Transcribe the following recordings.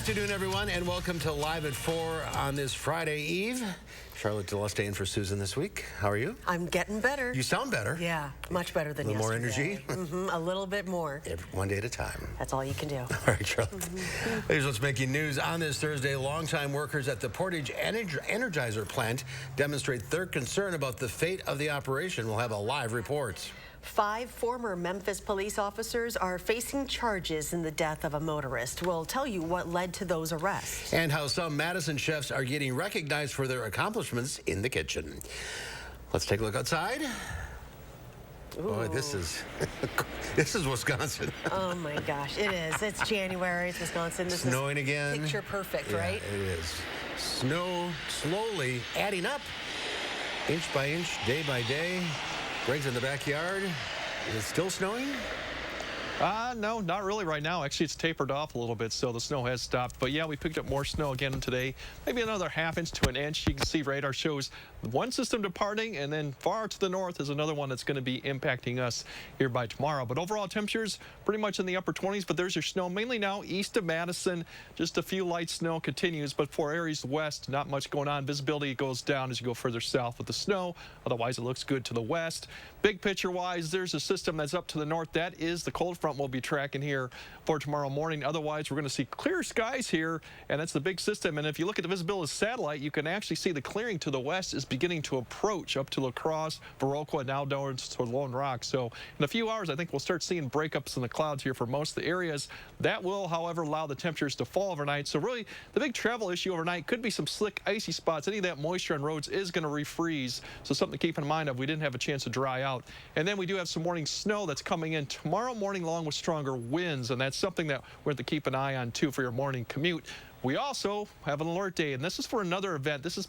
afternoon, everyone, and welcome to Live at 4 on this Friday Eve. Charlotte DeLuste in for Susan this week. How are you? I'm getting better. You sound better. Yeah, much better than yesterday. A little more energy? A little bit more. One day at a time. That's all you can do. All right, Charlotte. Here's what's making news on this Thursday. Longtime workers at the Portage Energizer plant demonstrate their concern about the fate of the operation. We'll have a live report. 5 former Memphis police officers are facing charges in the death of a motorist. We'll tell you what led to those arrests. And how some Madison chefs are getting recognized for their accomplishments in the kitchen. Let's take a look outside. Ooh. Boy, this is Wisconsin. Oh my gosh, it is. It's January. It's Wisconsin. This snowing is again. Picture perfect, yeah, right? It is. Snow slowly adding up, inch by inch, day by day. Greg's in the backyard. Is it still snowing? No, not really right now. Actually, it's tapered off a little bit, so the snow has stopped. But yeah, we picked up more snow again today. Maybe another ½ inch to an inch. You can see radar shows one system departing, and then far to the north is another one that's going to be impacting us here by tomorrow. But overall temperatures pretty much in the upper 20s. But there's your snow mainly now east of Madison. Just a few light snow continues, but for areas west, not much going on. Visibility goes down as you go further south with the snow. Otherwise, it looks good to the west. Big picture-wise, there's a system that's up to the north. That is the cold front we'll be tracking here for tomorrow morning. Otherwise, we're going to see clear skies here, and that's the big system. And if you look at the visibility satellite, you can actually see the clearing to the west is beginning to approach up to La Crosse, Viroqua, and now down to Lone Rock. So in a few hours, I think we'll start seeing breakups in the clouds here for most of the areas. That will, however, allow the temperatures to fall overnight. So really, the big travel issue overnight could be some slick, icy spots. Any of that moisture on roads is going to refreeze. So something to keep in mind of. We didn't have a chance to dry out. And then we do have some morning snow that's coming in tomorrow morning along with stronger winds, and that's something that we're going to keep an eye on too for your morning commute. We also have an alert day, and this is for another event. This is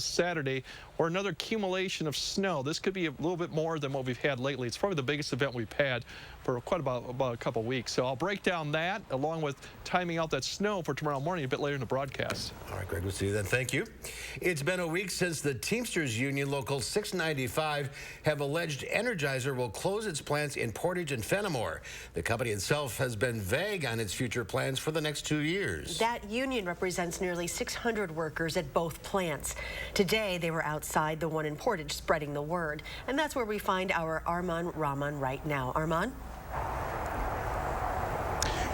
Saturday, or another accumulation of snow. This could be a little bit more than what we've had lately. It's probably the biggest event we've had for quite about a couple weeks. So I'll break down that along with timing out that snow for tomorrow morning a bit later in the broadcast. All right, Greg, we'll see you then. Thank you. It's been a week since the Teamsters Union Local 695 have alleged Energizer will close its plants in Portage and Fenimore. The company itself has been vague on its future plans for the next 2 years. That union represents nearly 600 workers at both plants. Today, they were outside the one in Portage spreading the word. And that's where we find our Arman Rahman right now. Arman?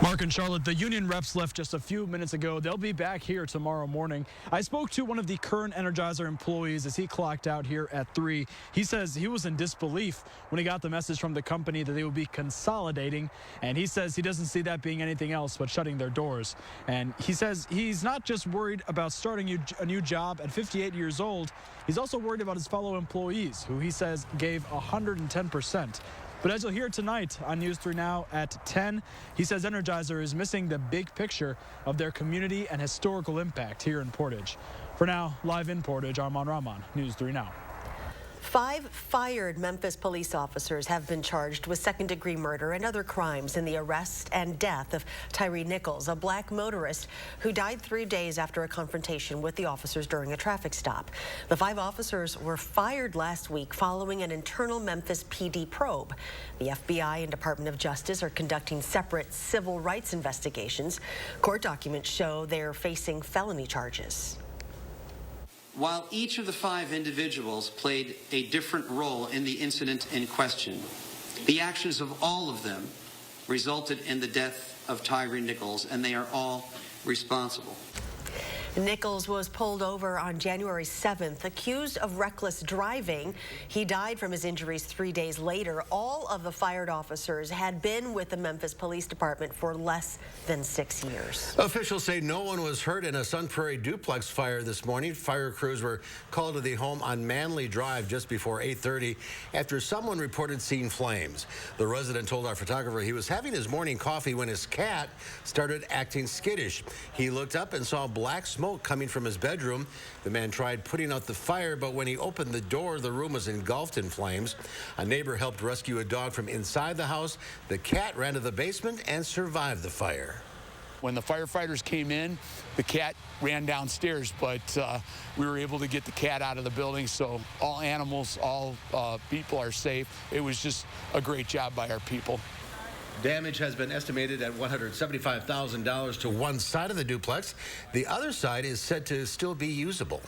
Mark and Charlotte, the union reps left just a few minutes ago. They'll be back here tomorrow morning. I spoke to one of the current Energizer employees as he clocked out here at 3. He says he was in disbelief when he got the message from the company that they would be consolidating. And he says he doesn't see that being anything else but shutting their doors. And he says he's not just worried about starting a new job at 58 years old. He's also worried about his fellow employees, who he says gave 110%. But as you'll hear tonight on News 3 Now at 10, he says Energizer is missing the big picture of their community and historical impact here in Portage. For now, live in Portage, Arman Rahman, News 3 Now. 5 fired Memphis police officers have been charged with second-degree murder and other crimes in the arrest and death of Tyree Nichols, a black motorist who died 3 days after a confrontation with the officers during a traffic stop. The 5 officers were fired last week following an internal Memphis PD probe. The FBI and Department of Justice are conducting separate civil rights investigations. Court documents show they're facing felony charges. While each of the 5 individuals played a different role in the incident in question, the actions of all of them resulted in the death of Tyree Nichols, and they are all responsible. Nichols was pulled over on January 7th, accused of reckless driving. He died from his injuries 3 days later. All of the fired officers had been with the Memphis Police Department for less than 6 years. Officials say no one was hurt in a Sun Prairie duplex fire this morning. Fire crews were called to the home on Manley Drive just before 8:30 after someone reported seeing flames. The resident told our photographer he was having his morning coffee when his cat started acting skittish. He looked up and saw black smoke coming from his bedroom. The man tried putting out the fire, but when he opened the door, the room was engulfed in flames. A neighbor helped rescue a dog from inside the house. The cat ran to the basement and survived the fire. When the firefighters came in, the cat ran downstairs, but we were able to get the cat out of the building, so all animals, all people are safe. It was just a great job by our people. Damage has been estimated at $175,000 to one side of the duplex. The other side is said to still be usable.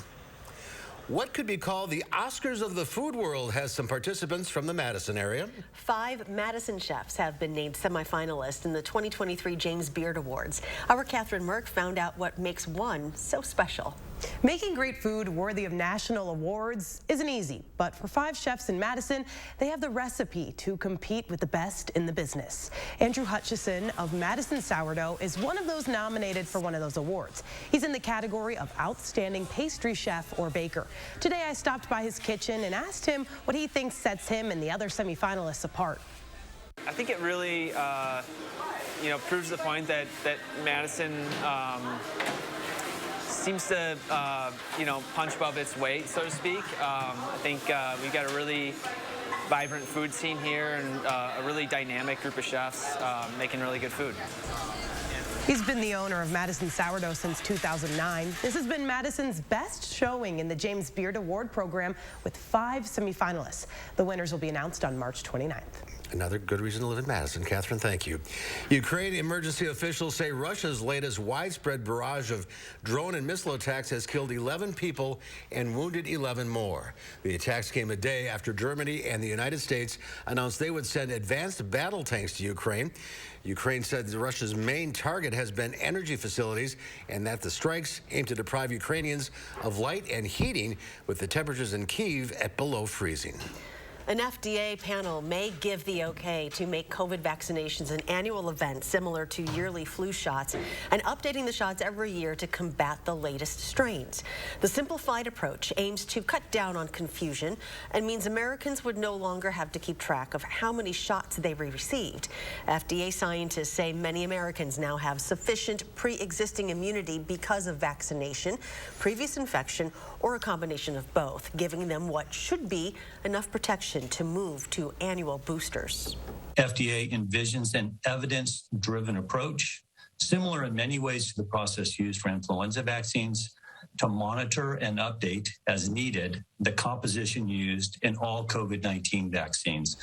What could be called the Oscars of the food world has some participants from the Madison area. 5 Madison chefs have been named semifinalists in the 2023 James Beard Awards. Our Catherine Merck found out what makes one so special. Making great food worthy of national awards isn't easy, but for 5 chefs in Madison, they have the recipe to compete with the best in the business. Andrew Hutchison of Madison Sourdough is one of those nominated for one of those awards. He's in the category of Outstanding Pastry Chef or Baker. Today, I stopped by his kitchen and asked him what he thinks sets him and the other semifinalists apart. I think it really, proves the point that Madison seems to, punch above its weight, so to speak. I think we've got a really vibrant food scene here and a really dynamic group of chefs making really good food. He's been the owner of Madison Sourdough since 2009. This has been Madison's best showing in the James Beard Award program with 5 semifinalists. The winners will be announced on March 29th. Another good reason to live in Madison. Catherine, thank you. Ukraine emergency officials say Russia's latest widespread barrage of drone and missile attacks has killed 11 people and wounded 11 more. The attacks came a day after Germany and the United States announced they would send advanced battle tanks to Ukraine. Ukraine said Russia's main target has been energy facilities and that the strikes aim to deprive Ukrainians of light and heating with the temperatures in Kyiv at below freezing. An FDA panel may give the okay to make COVID vaccinations an annual event similar to yearly flu shots and updating the shots every year to combat the latest strains. The simplified approach aims to cut down on confusion and means Americans would no longer have to keep track of how many shots they received. FDA scientists say many Americans now have sufficient pre-existing immunity because of vaccination, previous infection, or a combination of both, giving them what should be enough protection to move to annual boosters. FDA envisions an evidence-driven approach, similar in many ways to the process used for influenza vaccines, to monitor and update as needed the composition used in all COVID-19 vaccines.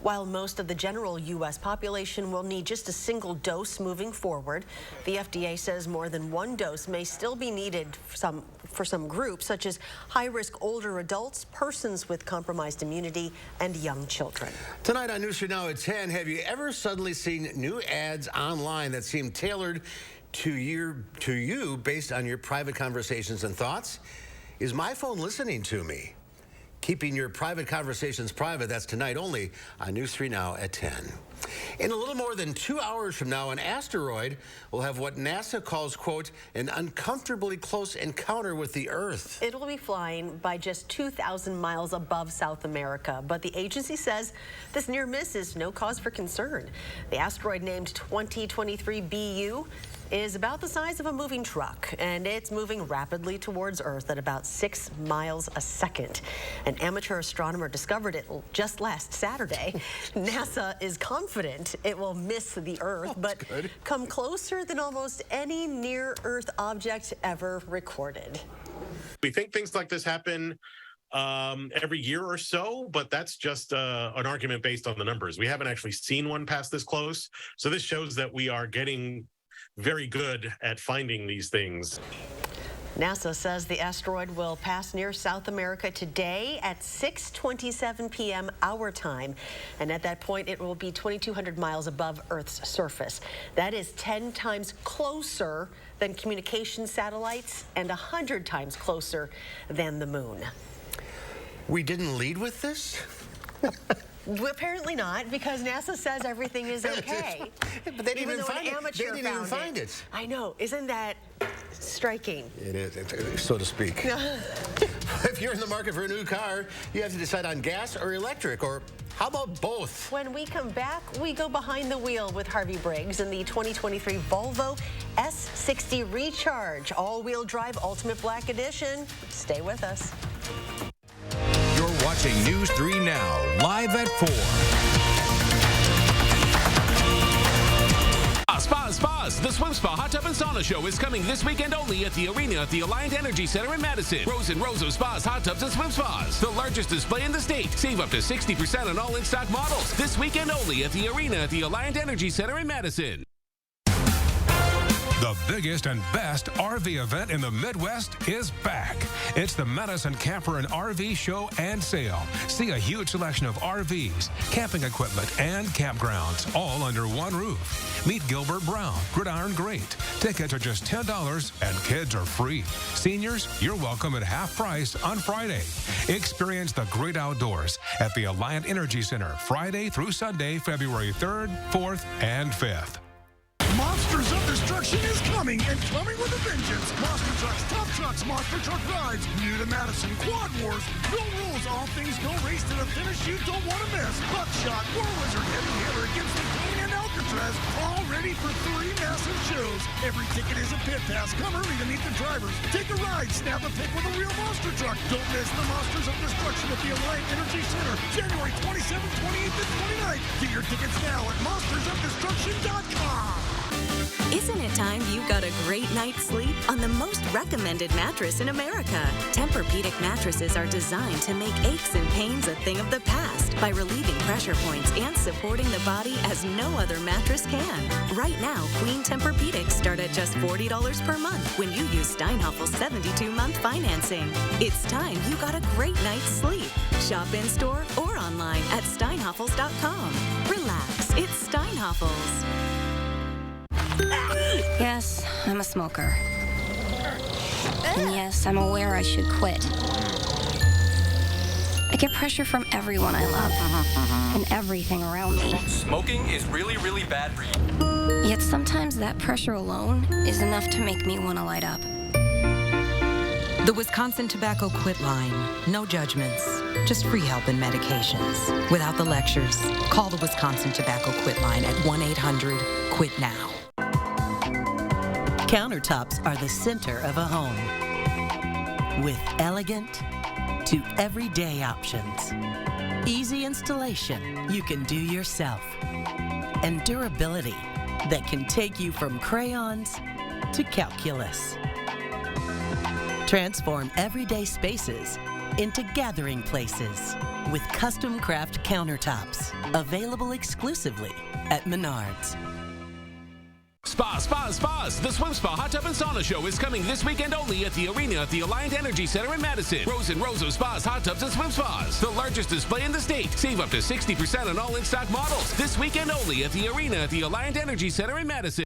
While most of the general U.S. population will need just a single dose moving forward, the FDA says more than one dose may still be needed for some groups, such as high-risk older adults, persons with compromised immunity, and young children. Tonight on News 3 Now at 10, have you ever suddenly seen new ads online that seem tailored to you based on your private conversations and thoughts? Is my phone listening to me? Keeping your private conversations private, that's tonight only on News 3 Now at 10. In a little more than 2 hours from now, an asteroid will have what NASA calls, quote, an uncomfortably close encounter with the Earth. It will be flying by just 2,000 miles above South America, but the agency says this near miss is no cause for concern. The asteroid, named 2023 BU, is about the size of a moving truck, and it's moving rapidly towards Earth at about 6 miles a second. An amateur astronomer discovered it just last Saturday. NASA is confident it will miss the Earth, but come closer than almost any near-Earth object ever recorded. We think things like this happen every year or so, but that's just an argument based on the numbers. We haven't actually seen one pass this close, so this shows that we are getting very good at finding these things. NASA says the asteroid will pass near South America today at 6:27 p.m. our time. And at that point, it will be 2,200 miles above Earth's surface. That is 10 times closer than communication satellites and 100 times closer than the moon. We didn't lead with this? Apparently not, because NASA says everything is okay. But they didn't even find it. They Amateur didn't even find it. I know. Isn't that striking? It is, so to speak. If you're in the market for a new car, you have to decide on gas or electric, or how about both? When we come back, we go behind the wheel with Harvey Briggs in the 2023 Volvo S60 Recharge, all-wheel drive Ultimate Black Edition. Stay with us. Watching News 3 Now, live at 4. Spas. The Swim Spa Hot Tub and Sauna Show is coming this weekend only at the arena at the Alliant Energy Center in Madison. Rows and rows of spas, hot tubs, and swim spas. The largest display in the state. Save up to 60% on all in-stock models. This weekend only at the arena at the Alliant Energy Center in Madison. The biggest and best RV event in the Midwest is back. It's the Madison Camper and RV Show and Sale. See a huge selection of RVs, camping equipment, and campgrounds, all under one roof. Meet Gilbert Brown, Gridiron Great. Tickets are just $10 and kids are free. Seniors, you're welcome at half price on Friday. Experience the great outdoors at the Alliant Energy Center Friday through Sunday, February 3rd, 4th, and 5th. Monsters of Destruction is coming, and coming with a vengeance. Monster Trucks, Top Trucks, Monster Truck Rides, new to Madison, Quad Wars, no rules, all things go race to the finish you don't want to miss. Buckshot, War Wizard, Heavy Hitter, against the King, and Alcatraz, all ready for 3 massive shows. Every ticket is a pit pass. Come early to meet the drivers. Take a ride, snap a pic with a real monster truck. Don't miss the Monsters of Destruction at the Alliant Energy Center, January 27th, 28th, and 29th. Get your tickets now at monstersofdestruction.com. Isn't it time you got a great night's sleep on the most recommended mattress in America? Tempur-Pedic mattresses are designed to make aches and pains a thing of the past by relieving pressure points and supporting the body as no other mattress can. Right now, Queen Tempur-Pedics start at just $40 per month when you use Steinhaffel's 72-month financing. It's time you got a great night's sleep. Shop in-store or online at steinhaffels.com. Relax, it's Steinhaffel's. Yes, I'm a smoker. And yes, I'm aware I should quit. I get pressure from everyone I love and everything around me. Smoking is really, really bad for you. Yet sometimes that pressure alone is enough to make me want to light up. The Wisconsin Tobacco Quit Line. No judgments, just free help and medications. Without the lectures, call the Wisconsin Tobacco Quit Line at 1-800-QUIT-NOW. Countertops are the center of a home, with elegant to everyday options. Easy installation you can do yourself, and durability that can take you from crayons to calculus. Transform everyday spaces into gathering places with custom craft countertops, available exclusively at Menards. Spas. The Swim Spa Hot Tub and Sauna Show is coming this weekend only at the arena at the Alliant Energy Center in Madison. Rows and rows of spas, hot tubs, and swim spas. The largest display in the state. Save up to 60% on all in-stock models. This weekend only at the arena at the Alliant Energy Center in Madison.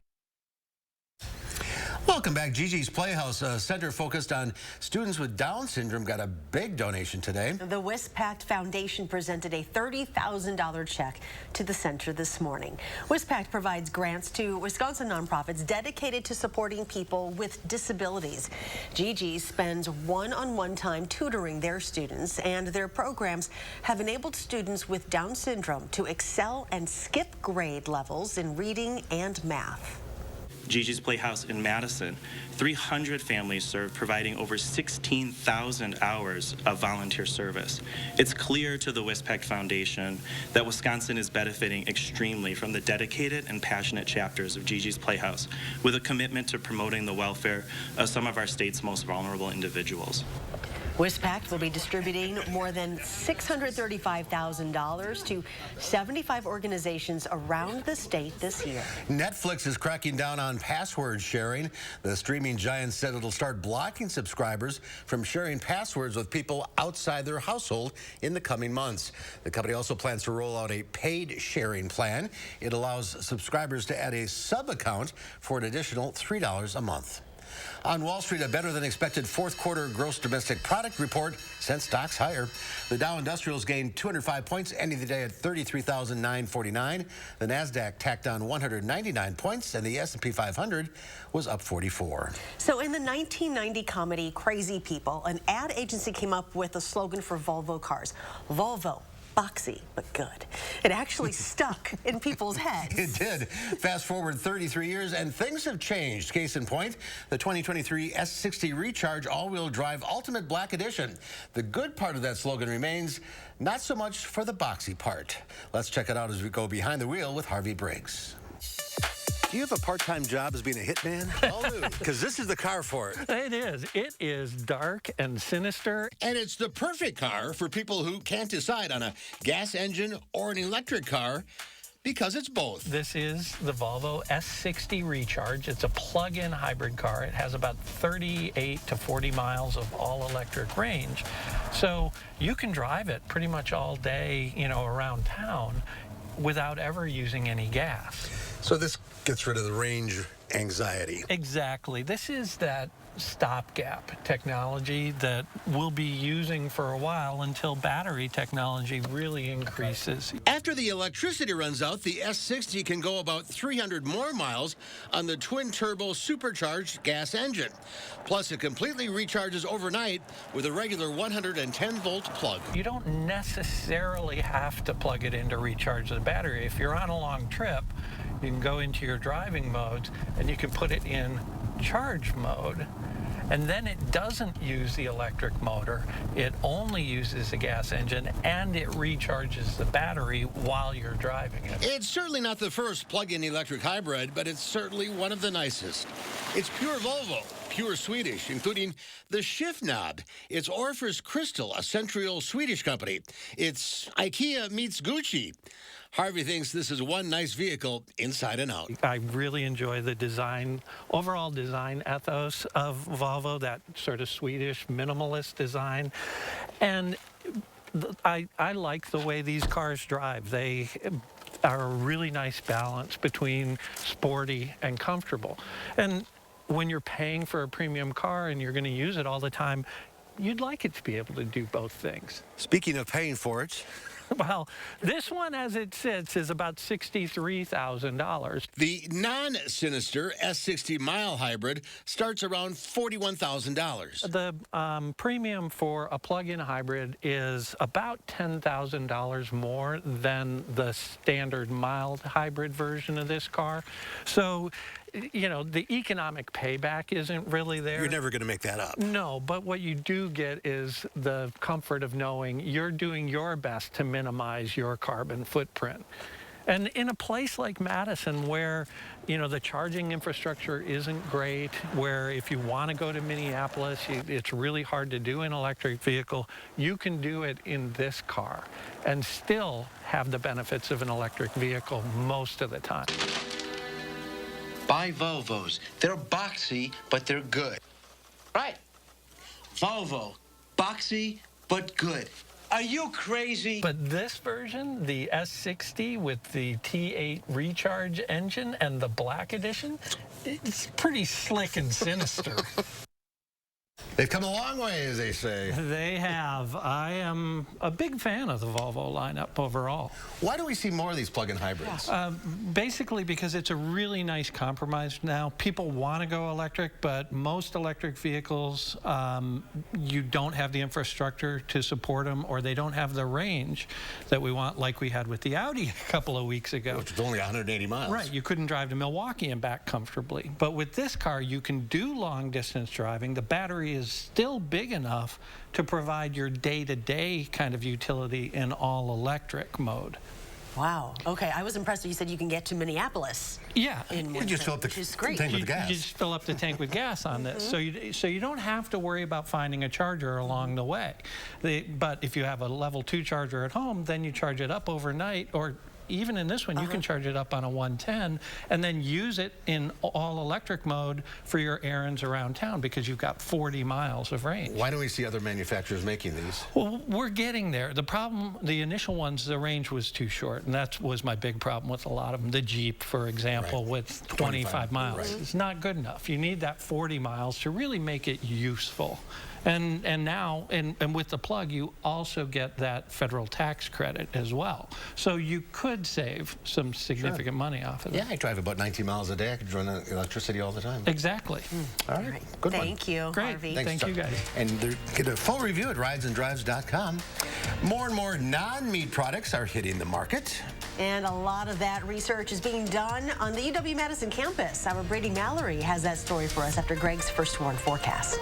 Welcome back. Gigi's Playhouse, a center focused on students with Down syndrome, got a big donation today. The WISC-PACT Foundation presented a $30,000 check to the center this morning. WISC-PACT provides grants to Wisconsin nonprofits dedicated to supporting people with disabilities. Gigi spends one-on-one time tutoring their students, and their programs have enabled students with Down syndrome to excel and skip grade levels in reading and math. Gigi's Playhouse in Madison, 300 families served, providing over 16,000 hours of volunteer service. It's clear to the WISC-PACT Foundation that Wisconsin is benefiting extremely from the dedicated and passionate chapters of Gigi's Playhouse, with a commitment to promoting the welfare of some of our state's most vulnerable individuals. WISC-PACT will be distributing more than $635,000 to 75 organizations around the state this year. Netflix is cracking down on password sharing. The streaming giant said it'll start blocking subscribers from sharing passwords with people outside their household in the coming months. The company also plans to roll out a paid sharing plan. It allows subscribers to add a sub-account for an additional $3 a month. On Wall Street, a better-than-expected fourth-quarter gross domestic product report sent stocks higher. The Dow Industrials gained 205 points, ending the day at 33,949. The Nasdaq tacked on 199 points, and the S&P 500 was up 44. So in the 1990 comedy Crazy People, an ad agency came up with a slogan for Volvo cars. Volvo. Boxy, but good. It actually stuck in people's heads. It did. Fast forward 33 years, and things have changed. Case in point, the 2023 S60 Recharge all-wheel drive Ultimate Black Edition. The good part of that slogan remains, not so much for the boxy part. Let's check it out as we go behind the wheel with Harvey Briggs. Do you have a part-time job as being a hitman? All new, because this is the car for it. It is. It is dark and sinister. And it's the perfect car for people who can't decide on a gas engine or an electric car because it's both. This is the Volvo S60 Recharge. It's a plug-in hybrid car. It has about 38 to 40 miles of all-electric range. So you can drive it pretty much all day, around town without ever using any gas. So this gets rid of the range anxiety. Exactly. This is that stopgap technology that we'll be using for a while until battery technology really increases. After the electricity runs out, the S60 can go about 300 more miles on the twin-turbo supercharged gas engine. Plus, it completely recharges overnight with a regular 110-volt plug. You don't necessarily have to plug it in to recharge the battery. If you're on a long trip, you can go into your driving modes and you can put it in charge mode, and then it doesn't use the electric motor. It only uses the gas engine, and it recharges the battery while you're driving it. It's certainly not the first plug-in electric hybrid, but it's certainly one of the nicest. It's pure Volvo, pure Swedish, including the shift knob. It's Orfors Crystal, a Central Swedish company. It's IKEA meets Gucci. Harvey thinks this is one nice vehicle inside and out. I really enjoy the design, overall design ethos of Volvo, that sort of Swedish minimalist design. And I like the way these cars drive. They are a really nice balance between sporty and comfortable. And when you're paying for a premium car and you're going to use it all the time, you'd like it to be able to do both things. Speaking of paying for it, well, this one, as it sits, is about $63,000. The non-sinister S60 Mile Hybrid starts around $41,000. The premium for a plug-in hybrid is about $10,000 more than the standard mild hybrid version of this car. So, the economic payback isn't really there. You're never going to make that up. No, but what you do get is the comfort of knowing you're doing your best to minimize your carbon footprint. And in a place like Madison where, the charging infrastructure isn't great, where if you want to go to Minneapolis, it's really hard to do an electric vehicle, you can do it in this car and still have the benefits of an electric vehicle most of the time. Buy Volvos. They're boxy, but they're good. Right. Volvo. Boxy, but good. Are you crazy? But this version, the S60 with the T8 Recharge engine and the Black Edition, it's pretty slick and sinister. They've come a long way, as they say. They have. I am a big fan of the Volvo lineup overall. Why do we see more of these plug-in hybrids? Basically because it's a really nice compromise now. People want to go electric, but most electric vehicles, you don't have the infrastructure to support them, or they don't have the range that we want, like we had with the Audi a couple of weeks ago. Which is only 180 miles. Right. You couldn't drive to Milwaukee and back comfortably. But with this car, you can do long-distance driving. The battery is still big enough to provide your day-to-day kind of utility in all-electric mode. Wow. Okay, I was impressed. You said you can get to Minneapolis. Yeah. You just fill up the tank with gas. You just fill up the tank with gas on this. So you don't have to worry about finding a charger along the way. But if you have a level 2 charger at home, then you charge it up overnight, or even in this one, you can charge it up on a 110 and then use it in all electric mode for your errands around town because you've got 40 miles of range. Why don't we see other manufacturers making these? Well, we're getting there. The problem, the initial ones, the range was too short, and that was my big problem with a lot of them. The Jeep, for example, with 25 miles. Right. It's not good enough. You need that 40 miles to really make it useful. And now, and with the plug, you also get that federal tax credit as well. So you could save some significant money off of that. Yeah, I drive about 19 miles a day. I could run electricity all the time. Exactly. All right. Good one. Thank you, Great. Harvey. Thank you, guys. And get a full review at ridesanddrives.com. More and more non-meat products are hitting the market. And a lot of that research is being done on the UW-Madison campus. Our Brady Mallory has that story for us after Greg's First Warn forecast.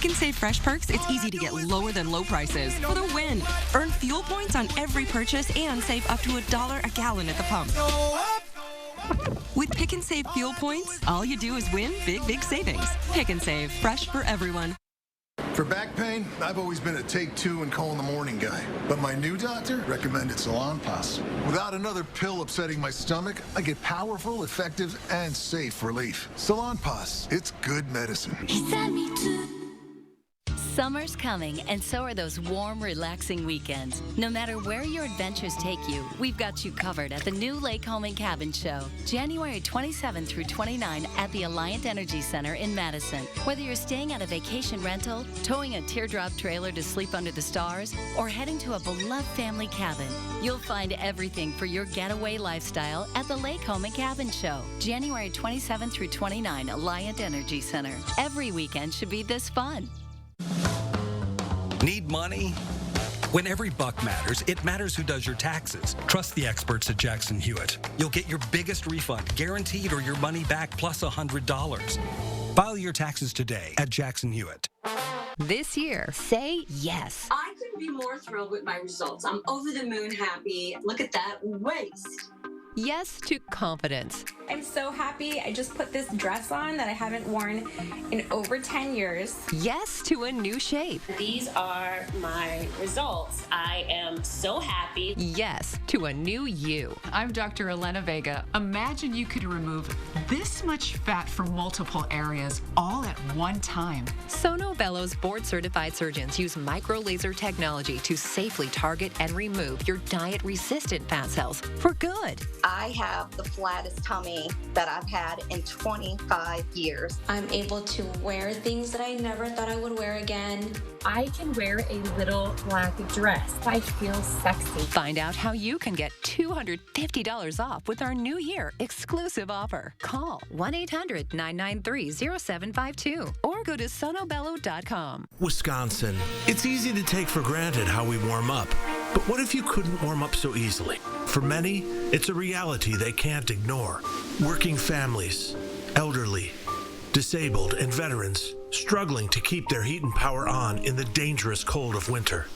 Pick and Save Fresh Perks, it's easy to get lower than low prices for the win. Earn fuel points on every purchase and save up to $1 a gallon at the pump. With Pick and Save fuel points, all you do is win big savings. Pick and Save, fresh for everyone. For back pain, I've always been a take 2 and call in the morning guy. But my new doctor recommended Salonpas. Without another pill upsetting my stomach, I get powerful, effective, and safe relief. Salonpas, it's good medicine. Summer's coming, and so are those warm, relaxing weekends. No matter where your adventures take you, we've got you covered at the new Lake Home and Cabin Show, January 27 through 29 at the Alliant Energy Center in Madison. Whether you're staying at a vacation rental, towing a teardrop trailer to sleep under the stars, or heading to a beloved family cabin, you'll find everything for your getaway lifestyle at the Lake Home and Cabin Show, January 27 through 29, Alliant Energy Center. Every weekend should be this fun. Need money? When every buck matters, it matters who does your taxes. Trust the experts at Jackson Hewitt. You'll get your biggest refund, guaranteed, or your money back plus $100. File your taxes today at Jackson Hewitt. This year, say yes. I couldn't be more thrilled with my results. I'm over the moon happy. Look at that waist. Yes to confidence. I'm so happy I just put this dress on that I haven't worn in over 10 years. Yes to a new shape. These are my results. I am so happy. Yes to a new you. I'm Dr. Elena Vega. Imagine you could remove this much fat from multiple areas all at one time. Sono Bello's board-certified surgeons use micro-laser technology to safely target and remove your diet-resistant fat cells for good. I have the flattest tummy that I've had in 25 years. I'm able to wear things that I never thought I would wear again. I can wear a little black dress. I feel sexy. Find out how you can get $250 off with our New Year exclusive offer. Call 1-800-993-0752 or go to sonobello.com. Wisconsin. It's easy to take for granted how we warm up. But what if you couldn't warm up so easily? For many, it's a reality they can't ignore. Working families, elderly, disabled, and veterans struggling to keep their heat and power on in the dangerous cold of winter.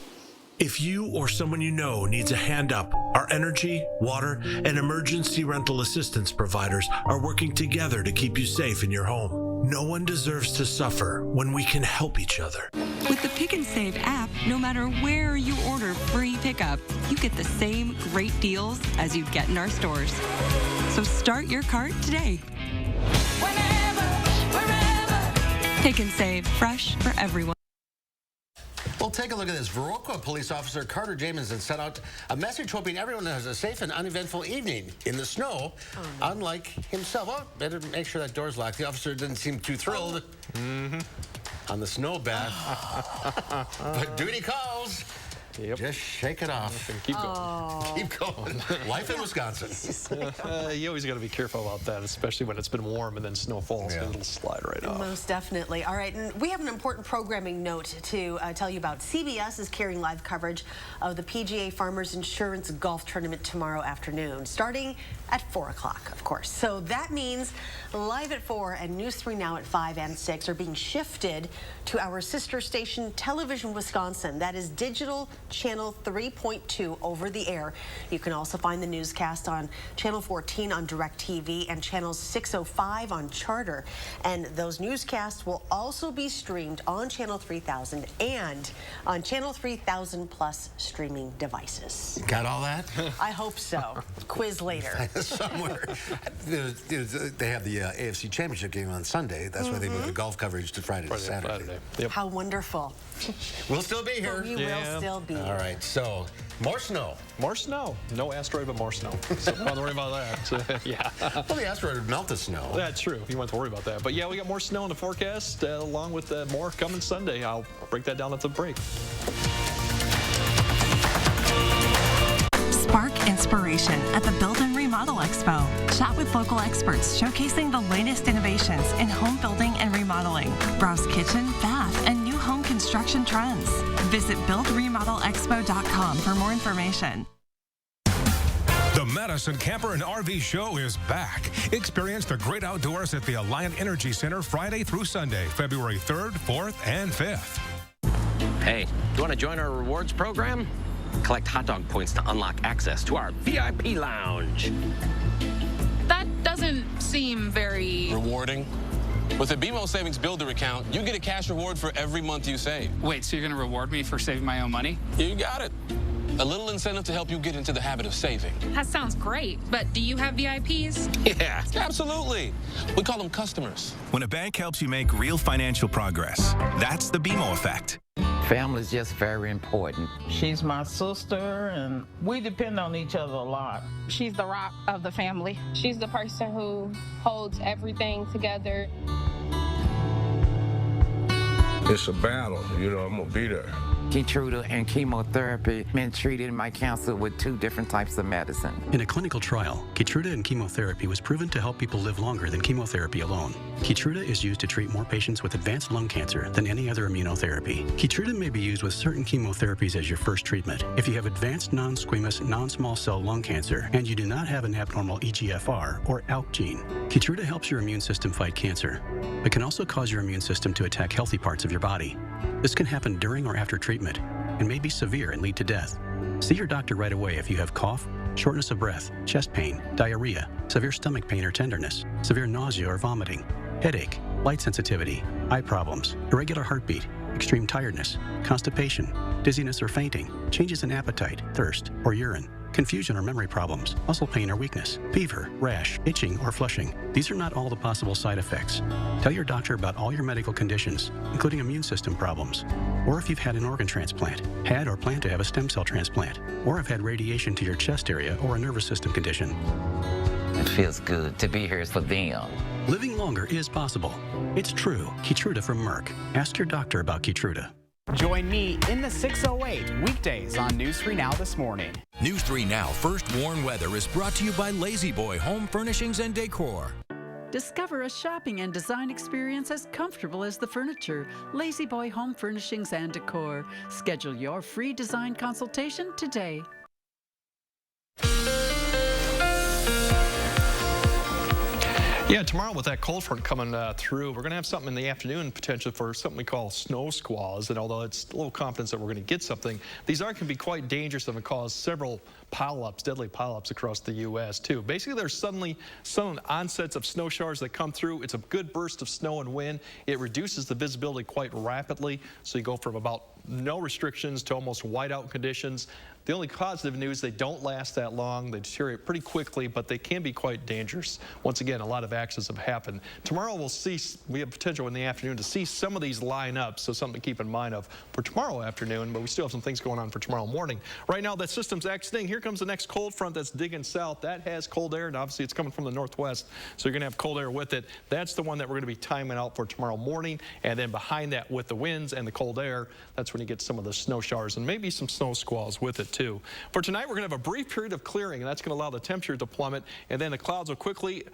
If you or someone you know needs a hand up, our energy, water, and emergency rental assistance providers are working together to keep you safe in your home. No one deserves to suffer when we can help each other. With the Pick and Save app, no matter where you order free pickup, you get the same great deals as you get in our stores. So start your cart today. Pick and Save, fresh for everyone. Well, take a look at this. Viroqua police officer Carter Jamison sent out a message hoping everyone has a safe and uneventful evening in the snow, unlike himself. Oh, better make sure that door's locked. The officer didn't seem too thrilled on the snow bath. But duty calls. Yep. Just shake it off. And keep going. Keep going. Life in Wisconsin. You always got to be careful about that, especially when it's been warm and then snow falls. Yeah. It'll slide right off. Most definitely. All right, and we have an important programming note to tell you about. CBS is carrying live coverage of the PGA Farmers Insurance Golf Tournament tomorrow afternoon, starting at 4 o'clock, of course. So that means Live at 4 and News 3 Now at 5 and 6 are being shifted to our sister station, Television Wisconsin. That is digital channel 3.2 over the air. You can also find the newscast on channel 14 on DirecTV and channel 605 on Charter. And those newscasts will also be streamed on channel 3000 and on channel 3000 plus streaming devices. Got all that? I hope so. Quiz later. Somewhere. They have the AFC Championship game on Sunday. That's why they moved the golf coverage to Friday to Saturday. Yep. How wonderful. We'll still be here. We will still be here. All right, so more snow. More snow. No asteroid, but more snow. So don't worry about that. Yeah. Well, the asteroid would melt the snow. That's true. You won't have to worry about that. But yeah, we got more snow in the forecast, along with more coming Sunday. I'll break that down at the break. Spark inspiration at the Build and Remodel Expo. Chat with local experts showcasing the latest innovations in home building and remodeling. Browse kitchen, bath, and new home construction trends. Visit buildremodelexpo.com for more information. The Madison Camper and RV Show is back. Experience the great outdoors at the Alliant Energy Center Friday through Sunday, February 3rd, 4th, and 5th. Hey, do you want to join our rewards program? Collect hot dog points to unlock access to our VIP lounge. That doesn't seem very rewarding. With the BMO Savings Builder account, you get a cash reward for every month you save. Wait, so you're going to reward me for saving my own money? You got it. A little incentive to help you get into the habit of saving. That sounds great, but do you have VIPs? Yeah, absolutely. We call them customers. When a bank helps you make real financial progress, that's the BMO effect. Family is just very important. She's my sister, and we depend on each other a lot. She's the rock of the family. She's the person who holds everything together. It's a battle, I'm gonna be there. Keytruda and chemotherapy been treated in my cancer with 2 different types of medicine. In a clinical trial, Keytruda and chemotherapy was proven to help people live longer than chemotherapy alone. Keytruda is used to treat more patients with advanced lung cancer than any other immunotherapy. Keytruda may be used with certain chemotherapies as your first treatment. If you have advanced non-squamous, non-small cell lung cancer and you do not have an abnormal EGFR or ALK gene, Keytruda helps your immune system fight cancer, but can also cause your immune system to attack healthy parts of your body. This can happen during or after treatment and may be severe and lead to death. See your doctor right away if you have cough, shortness of breath, chest pain, diarrhea, severe stomach pain or tenderness, severe nausea or vomiting, headache, light sensitivity, eye problems, irregular heartbeat, extreme tiredness, constipation, dizziness or fainting, changes in appetite, thirst, or urine, confusion or memory problems, muscle pain or weakness, fever, rash, itching, or flushing. These are not all the possible side effects. Tell your doctor about all your medical conditions, including immune system problems, or if you've had an organ transplant, had or plan to have a stem cell transplant, or have had radiation to your chest area or a nervous system condition. It feels good to be here for them. Living longer is possible. It's true. Keytruda from Merck. Ask your doctor about Keytruda. Join me in the 608 weekdays on News 3 Now this morning. News 3 Now First Warn Weather is brought to you by Lazy Boy Home Furnishings and Decor. Discover a shopping and design experience as comfortable as the furniture. Lazy Boy Home Furnishings and Decor. Schedule your free design consultation today. Yeah, tomorrow with that cold front coming through, we're going to have something in the afternoon potentially for something we call snow squalls. And although it's a little confidence that we're going to get something, these can be quite dangerous and cause several pileups, deadly pileups across the U.S. too. Basically, there's sudden onsets of snow showers that come through. It's a good burst of snow and wind. It reduces the visibility quite rapidly. So you go from about no restrictions to almost whiteout conditions. The only positive news, they don't last that long. They deteriorate pretty quickly, but they can be quite dangerous. Once again, a lot of accidents have happened. Tomorrow we have potential in the afternoon to see some of these line up, so something to keep in mind of for tomorrow afternoon, but we still have some things going on for tomorrow morning. Right now, that system's exiting. Here comes the next cold front that's digging south. That has cold air, and obviously it's coming from the northwest, so you're going to have cold air with it. That's the one that we're going to be timing out for tomorrow morning, and then behind that with the winds and the cold air, that's when you get some of the snow showers and maybe some snow squalls with it too. For tonight, we're going to have a brief period of clearing, and that's going to allow the temperature to plummet, and then the clouds will quickly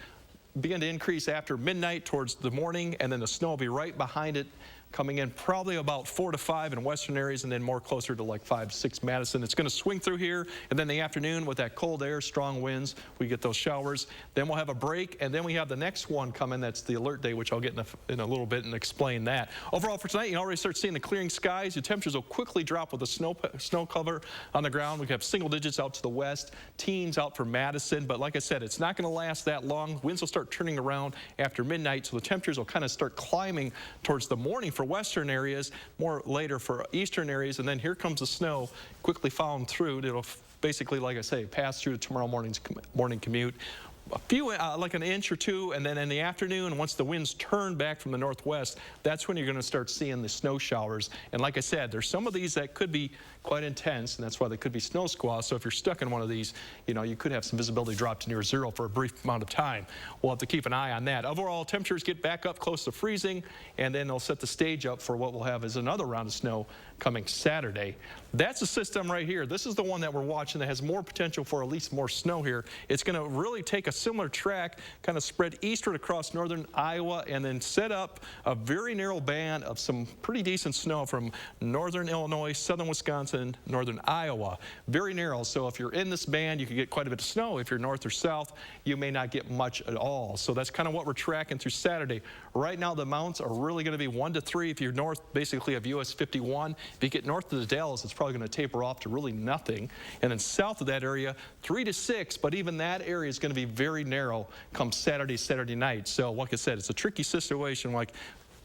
begin to increase after midnight towards the morning, and then the snow will be right behind it, coming in probably about 4 to 5 in western areas, and then more closer to like 5 to 6 Madison. It's going to swing through here, and then the afternoon with that cold air, strong winds, we get those showers. Then we'll have a break, and then we have the next one coming. That's the alert day, which I'll get in a little bit and explain that. Overall for tonight, you already start seeing the clearing skies. Your temperatures will quickly drop with the snow cover on the ground. We have single digits out to the west, teens out for Madison, but like I said, it's not going to last that long. Winds will start turning around after midnight, so the temperatures will kind of start climbing towards the morning for western areas, more later for eastern areas, and then here comes the snow quickly following through. It'll basically, like I say, pass through tomorrow morning's morning commute. A few, like an inch or two, and then in the afternoon, once the winds turn back from the northwest, that's when you're going to start seeing the snow showers. And like I said, there's some of these that could be quite intense, and that's why they could be snow squalls. So if you're stuck in one of these, you could have some visibility drop to near zero for a brief amount of time. We'll have to keep an eye on that. Overall, temperatures get back up close to freezing, and then they'll set the stage up for what we'll have is another round of snow coming Saturday. That's the system right here. This is the one that we're watching that has more potential for at least more snow here. It's going to really take a similar track, kind of spread eastward across northern Iowa, and then set up a very narrow band of some pretty decent snow from northern Illinois, southern Wisconsin, northern Iowa. Very narrow, so if you're in this band, you can get quite a bit of snow. If you're north or south, you may not get much at all. So that's kind of what we're tracking through Saturday. Right now, the amounts are really going to be 1 to 3 if you're north, basically, of US 51. If you get north of the Dalles, it's probably going to taper off to really nothing. And then south of that area, 3 to 6, but even that area is going to be very narrow come Saturday night. So like I said, it's a tricky situation. Like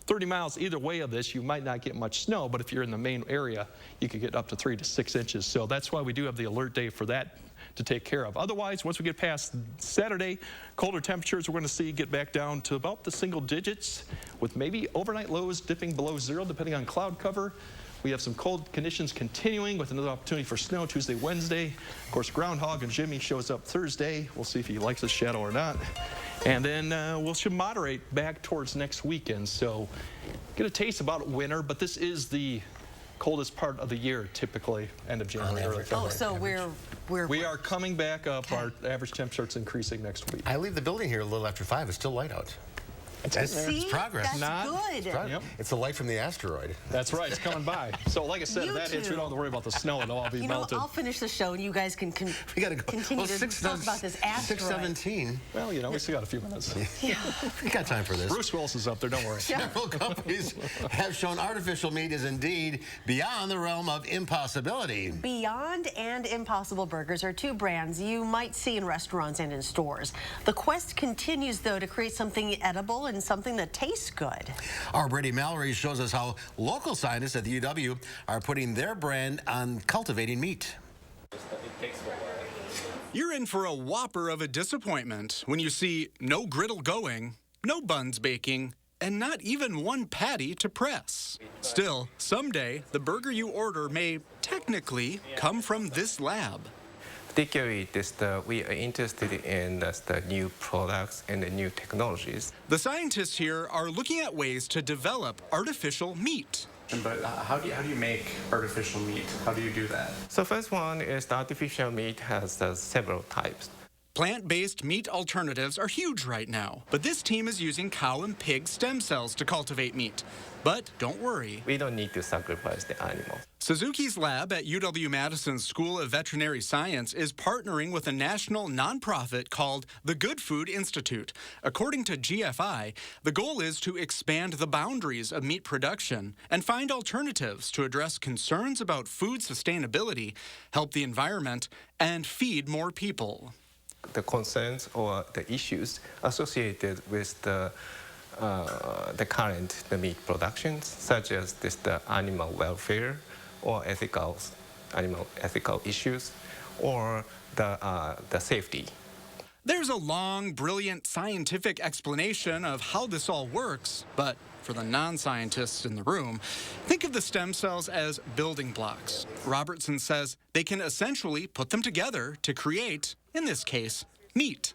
30 miles either way of this, you might not get much snow, but if you're in the main area, you could get up to 3 to 6 inches. So that's why we do have the alert day for that to take care of. Otherwise, once we get past Saturday, colder temperatures we're going to see get back down to about the single digits, with maybe overnight lows dipping below 0 depending on cloud cover. We have some cold conditions continuing with another opportunity for snow Tuesday, Wednesday. Of course, Groundhog and Jimmy shows up Thursday. We'll see if he likes the shadow or not. And then we should moderate back towards next weekend. So get a taste about winter, but this is the coldest part of the year, typically, end of January, early February. Oh, so we are coming back up. Our average temperature is increasing next week. I leave the building here a little after 5. It's still light out. See, it's progress. that's good. Yep. It's the light from the asteroid. That's right. It's coming by. So, like I said, that hits, we don't have to worry about the snow. It'll all be melted. I'll finish the show, and you guys can we gotta go. continue to talk about this asteroid. 6:17. Well, you know, we still got a few minutes. Yeah, we got time for this. Bruce Wilson's up there. Don't worry. Several companies have shown artificial meat is indeed beyond the realm of impossibility. Beyond and Impossible Burgers are two brands you might see in restaurants and in stores. The quest continues, though, to create something edible and something that tastes good. Our Brady Mallory shows us how local scientists at the UW are putting their brand on cultivating meat. You're in for a whopper of a disappointment when you see no griddle going, no buns baking, and not even one patty to press. Still, someday, the burger you order may technically come from this lab. Particularly, we are interested in the new products and the new technologies. The scientists here are looking at ways to develop artificial meat. But how do you make artificial meat? How do you do that? So first one is the artificial meat has several types. Plant-based meat alternatives are huge right now, but this team is using cow and pig stem cells to cultivate meat. But don't worry. We don't need to sacrifice the animals. Suzuki's lab at UW-Madison's School of Veterinary Science is partnering with a national nonprofit called the Good Food Institute. According to GFI, the goal is to expand the boundaries of meat production and find alternatives to address concerns about food sustainability, help the environment, and feed more people. The concerns or the issues associated with the current meat productions, such as the animal welfare or animal ethical issues, or the safety. There's a long, brilliant scientific explanation of how this all works, but for the non-scientists in the room, think of the stem cells as building blocks. Robertson says they can essentially put them together to create, in this case, meat.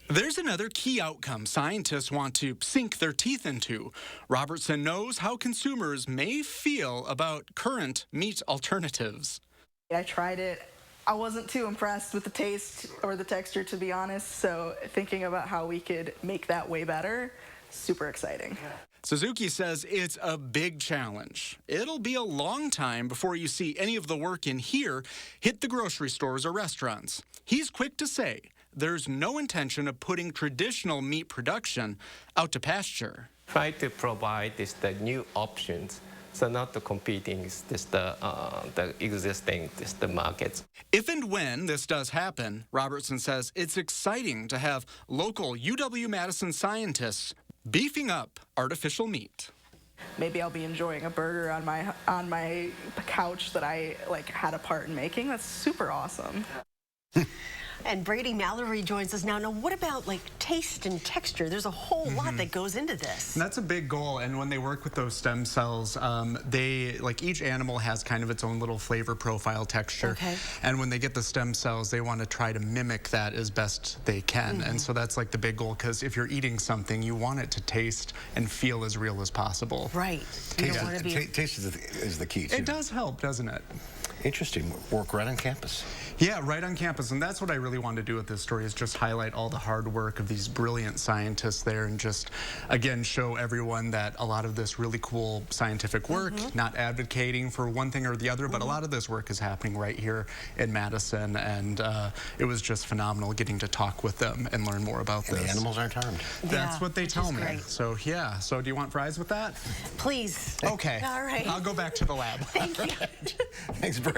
There's another key outcome scientists want to sink their teeth into. Robertson knows how consumers may feel about current meat alternatives. I tried it. I wasn't too impressed with the taste or the texture, to be honest, so thinking about how we could make that way better, super exciting. Suzuki says it's a big challenge. It'll be a long time before you see any of the work in here hit the grocery stores or restaurants. He's quick to say there's no intention of putting traditional meat production out to pasture. Try to provide the new options, so not competing with the existing the markets. If and when this does happen, Robertson says it's exciting to have local UW-Madison scientists beefing up artificial meat. Maybe I'll be enjoying a burger on my couch that I had a part in making. That's super awesome. And Brady Mallory joins us now. Now, what about like taste and texture? There's a whole lot that goes into this. And that's a big goal. And when they work with those stem cells, they, like, each animal has kind of its own little flavor profile texture. Okay. And when they get the stem cells, they want to try to mimic that as best they can. And so that's like the big goal, because if you're eating something, you want it to taste and feel as real as possible. Right. You don't want to be... Taste is the key, too. It does help, doesn't it? Interesting. Work right on campus. Yeah, right on campus. And that's what I really wanted to do with this story, is just highlight all the hard work of these brilliant scientists there, and just, again, show everyone that a lot of this really cool scientific work, not advocating for one thing or the other, but a lot of this work is happening right here in Madison. And it was just phenomenal getting to talk with them and learn more about this. The animals aren't harmed. That's what they tell me. Great. So, yeah. So, do you want fries with that? Please. Okay. All right. I'll go back to the lab. Thank you. Thanks, Brady.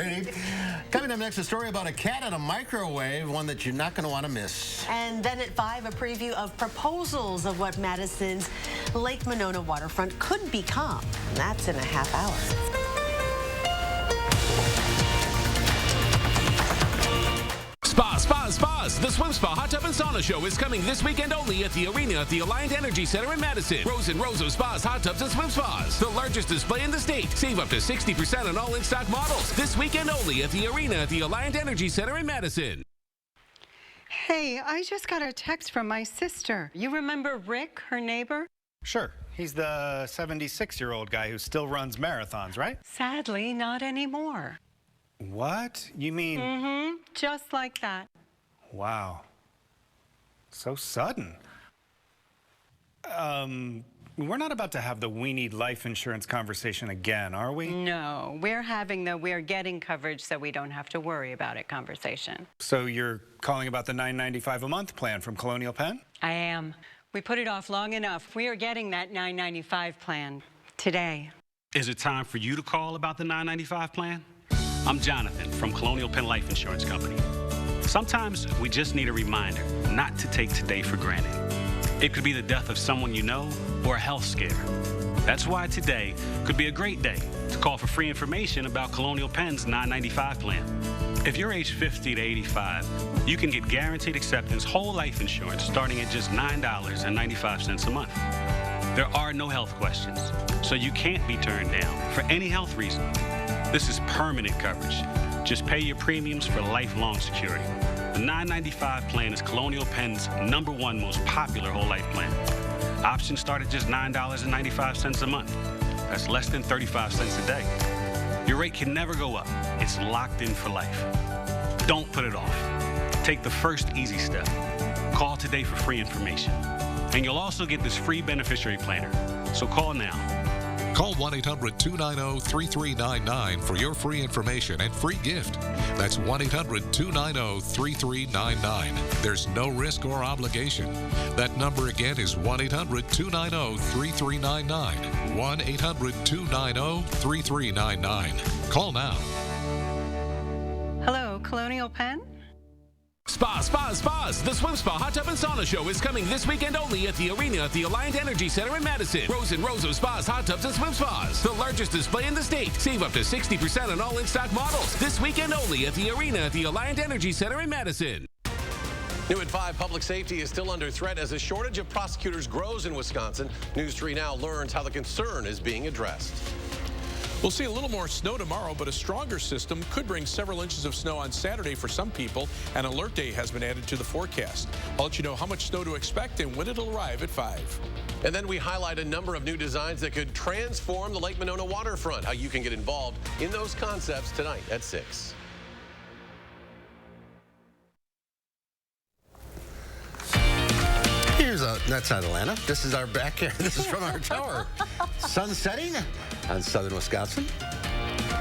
Coming up next, a story about a cat in a microwave, one that you're not going to want to miss. And then at 5, a preview of proposals of what Madison's Lake Monona waterfront could become. And that's in a half hour. Spas. The Swim Spa Hot Tub and Sauna Show is coming this weekend only at the arena at the Alliant Energy Center in Madison. Rows and rows of spas, hot tubs, and swim spas. The largest display in the state. Save up to 60% on all in-stock models. This weekend only at the arena at the Alliant Energy Center in Madison. Hey, I just got a text from my sister. You remember Rick, her neighbor? Sure. He's the 76-year-old guy who still runs marathons, right? Sadly, not anymore. What? You mean... Just like that. Wow. So sudden. We're not about to have the we need life insurance conversation again, are we? No, we're having the we're getting coverage so we don't have to worry about it conversation. So you're calling about the $9.95 a month plan from Colonial Penn? I am. We put it off long enough. We are getting that $9.95 plan today. Is it time for you to call about the $9.95 plan? I'm Jonathan from Colonial Penn Life Insurance Company. Sometimes we just need a reminder not to take today for granted. It could be the death of someone you know or a health scare. That's why today could be a great day to call for free information about Colonial Penn's $9.95 plan. If you're age 50 to 85, you can get guaranteed acceptance whole life insurance starting at just $9.95 a month. There are no health questions, so you can't be turned down for any health reason. This is permanent coverage. Just pay your premiums for lifelong security. The $9.95 plan is Colonial Penn's #1 most popular whole life plan. Options start at just $9.95 a month. That's less than 35 cents a day. Your rate can never go up. It's locked in for life. Don't put it off. Take the first easy step. Call today for free information. And you'll also get this free beneficiary planner. So call now. Call 1-800-290-3399 for your free information and free gift. That's 1-800-290-3399. There's no risk or obligation. That number again is 1-800-290-3399. 1-800-290-3399. Call now. Hello, Colonial Penn? Spas. The Swim Spa Hot Tub and Sauna Show is coming this weekend only at the arena at the Alliant Energy Center in Madison. Rows and rows of spas, hot tubs, and swim spas. The largest display in the state. Save up to 60% on all in-stock models. This weekend only at the arena at the Alliant Energy Center in Madison. New at 5, public safety is still under threat as a shortage of prosecutors grows in Wisconsin. News 3 Now learns how the concern is being addressed. We'll see a little more snow tomorrow, but a stronger system could bring several inches of snow on Saturday for some people. An alert day has been added to the forecast. I'll let you know how much snow to expect and when it'll arrive at 5. And then we highlight a number of new designs that could transform the Lake Monona waterfront. How you can get involved in those concepts tonight at 6. That's not Atlanta. This is our backyard. This is from our tower. Sun setting on southern Wisconsin.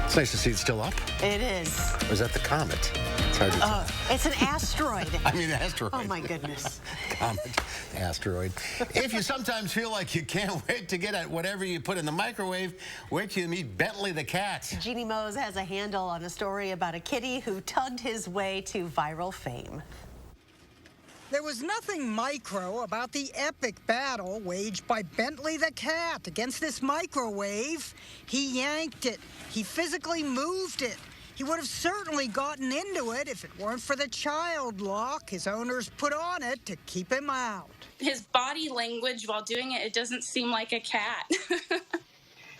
It's nice to see it's still up. It is. Or is that the comet? It's hard to tell. It's an asteroid. I mean, asteroid. Oh, my goodness. Comet, asteroid. If you sometimes feel like you can't wait to get at whatever you put in the microwave, wait till you meet Bentley the cat. Jeannie Mose has a handle on a story about a kitty who tugged his way to viral fame. There was nothing micro about the epic battle waged by Bentley the cat against this microwave. He yanked it. He physically moved it. He would have certainly gotten into it if it weren't for the child lock his owners put on it to keep him out. His body language while doing it, it doesn't seem like a cat.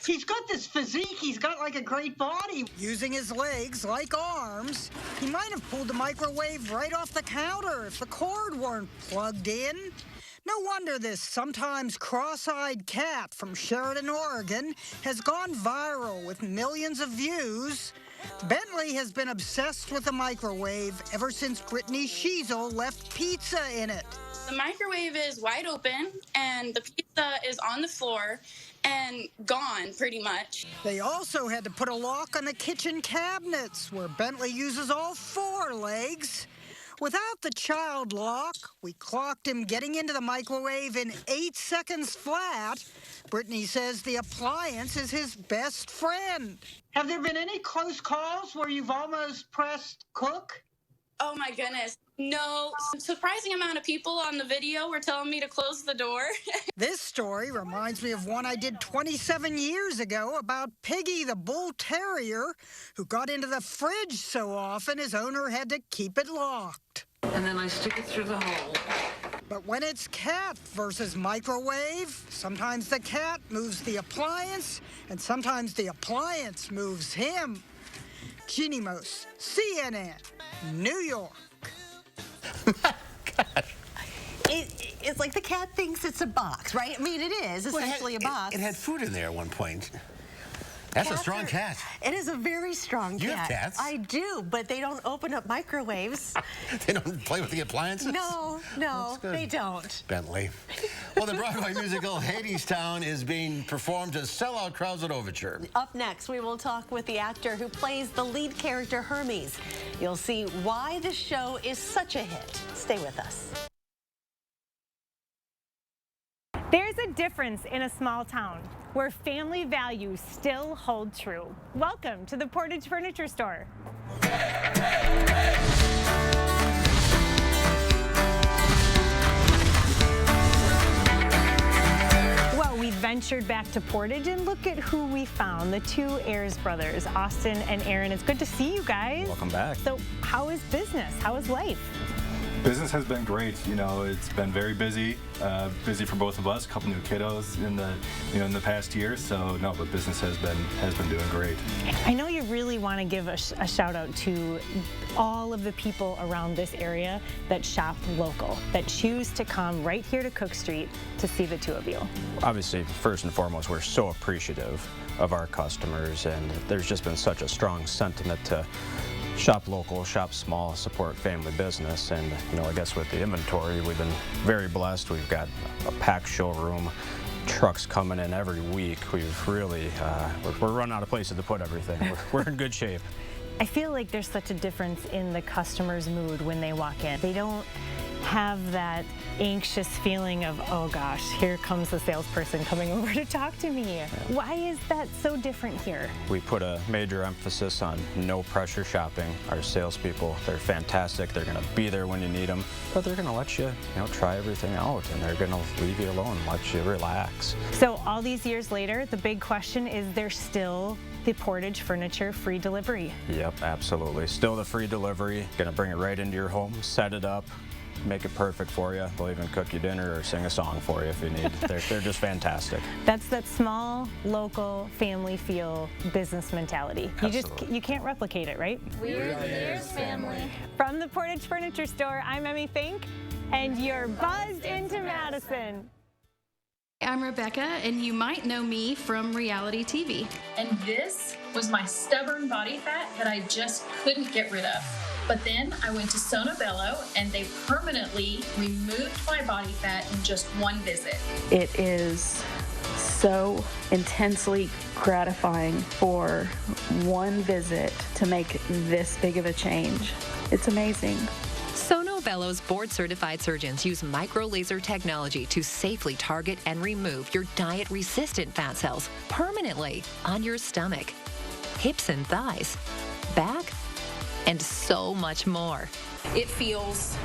He's got this physique, he's got like a great body. Using his legs like arms, he might have pulled the microwave right off the counter if the cord weren't plugged in. No wonder this sometimes cross-eyed cat from Sheridan, Oregon has gone viral with millions of views. Bentley has been obsessed with the microwave ever since Brittany Sheasel left pizza in it. The microwave is wide open and the pizza is on the floor and gone pretty much. They also had to put a lock on the kitchen cabinets where Bentley uses all 4 legs. Without the child lock, we clocked him getting into the microwave in 8 seconds flat. Brittany says the appliance is his best friend. Have there been any close calls where you've almost pressed cook? Oh my goodness. No, surprising amount of people on the video were telling me to close the door. This story reminds me of one I did 27 years ago about Piggy the bull terrier who got into the fridge so often his owner had to keep it locked. And then I stick it through the hole. But when it's cat versus microwave, sometimes the cat moves the appliance and sometimes the appliance moves him. Jeannie Mose, CNN, New York. It's like the cat thinks it's a box, right? I mean, it is essentially a box. It had food in there at one point. That's a strong cat. It is a very strong cat. You have cats? I do, but they don't open up microwaves. They don't play with the appliances? No, they don't. Bentley. Well, the Broadway musical Hadestown is being performed to sellout crowds at Overture. Up next, we will talk with the actor who plays the lead character Hermes. You'll see why the show is such a hit. Stay with us. There's a difference in a small town where family values still hold true. Welcome to the Portage Furniture Store. Well, we ventured back to Portage and look at who we found, the 2 Ayers brothers, Austin and Aaron. It's good to see you guys. Welcome back. So how is business? How is life? Business has been great. You know, it's been very busy, busy for both of us. A couple new kiddos in the past year. So no, but business has been doing great. I know you really want to give a shout out to all of the people around this area that shop local, that choose to come right here to Cook Street to see the 2 of you. Obviously, first and foremost, we're so appreciative of our customers, and there's just been such a strong sentiment to shop local, shop small, support family business. And I guess with the inventory, we've been very blessed. We've got a packed showroom, trucks coming in every week. We've really, we're running out of places to put everything. We're in good shape. I feel like there's such a difference in the customer's mood when they walk in. They don't have that anxious feeling of, oh gosh, here comes the salesperson coming over to talk to me. Yeah. Why is that so different here? We put a major emphasis on no pressure shopping. Our salespeople, they're fantastic. They're going to be there when you need them, but they're going to let you, try everything out, and they're going to leave you alone, let you relax. So all these years later, the big question is, there's still the Portage Furniture free delivery? Yep, absolutely. Still the free delivery. Going to bring it right into your home, set it up, make it perfect for you. They'll even cook you dinner or sing a song for you if you need. They're just fantastic. That's that small, local, family feel business mentality. You can't replicate it, right? We're the Ayers family. From the Portage Furniture Store, I'm Emmy Fink, and you're buzzed into Madison. I'm Rebecca, and you might know me from reality TV. And this was my stubborn body fat that I just couldn't get rid of. But then I went to Sono Bello, and they permanently removed my body fat in just one visit. It is so intensely gratifying for one visit to make this big of a change. It's amazing. Sono Bello's board-certified surgeons use micro-laser technology to safely target and remove your diet-resistant fat cells permanently on your stomach, hips and thighs, back, and so much more. It feels